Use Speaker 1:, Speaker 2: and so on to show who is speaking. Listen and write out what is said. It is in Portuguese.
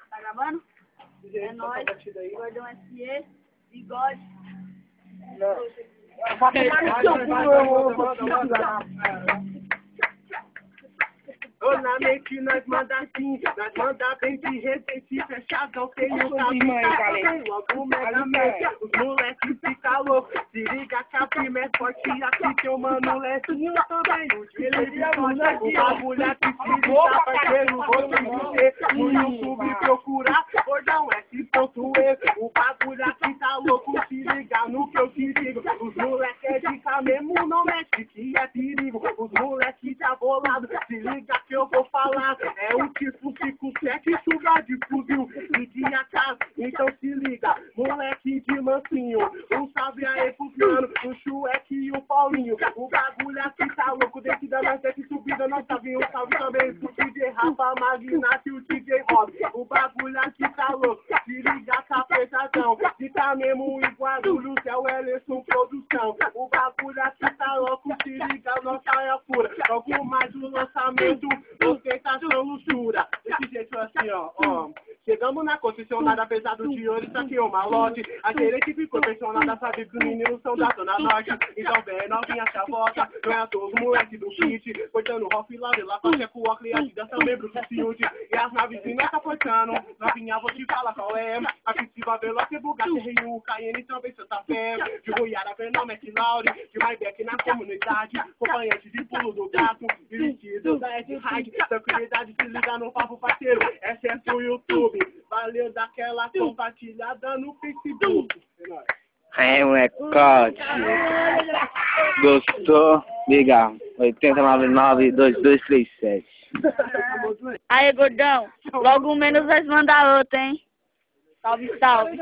Speaker 1: Tá gravando? É nóis. Gordão SE, bigode.
Speaker 2: Ô, na mente nós manda assim, nós manda bem de repente, fechadão, tem um caminho, logo megamente, os moleques fica louco, se liga que a prima é forte, aqui tem o mano Lecinho também, o bagulho aqui se liga, parceiro, vou te dizer, no YouTube procurar, Gordão S.E, o bagulho aqui tá louco, se liga no que eu te digo, os moleques é de cá mesmo, não mexe que é perigo, os moleques tá bolado, se liga que eu vou falar, é um tipo 57 chuva de fuzil e de AK, então se liga, moleque de mansinho, um salve aí pro piano, o Chueque e o Paulinho, o bagulho aqui tá louco, dentro da nossa subida, nós salve, um salve também pro DJ Rafa Magnata e o DJ Rob, o bagulho aqui tá louco, se liga tá pesadão, se tá mesmo em Guarulhos, é o Elerson Produção, o bagulho aqui tá louco, se liga, nossa é pura, logo mais o lançamento, ostentação, luxura, desse jeito assim, ó. Chegamos na concessionária pesado de ouro, isso aqui é uma lote. A gerente ficou impressionada, sabe que os meninos são da Zona Norte. Então vem novinha chavota, não é a todos os moleques do kit. Cortando Ralph Lauren, lá com Checo Ockley, a Adidas também, Bruce Field. E as naves de nós tá cortando, novinha vou te falar qual é. A Pisciva Veloce, Bugatti, Rio, Cayenne, também Santa Fé. De Goiara, Fernão, McLaurin, de Maybach na comunidade. Acompanhante de pulo do gato, vestido da Ed Hyde. Tranquilidade, se liga no papo parceiro, excesso o YouTube. Valeu daquela compartilhada no Facebook.
Speaker 3: É, molecote. Gostou? Liga. 8099-2237.
Speaker 1: Aí, gordão. Logo menos nós mandar outra, hein? Salve, salve.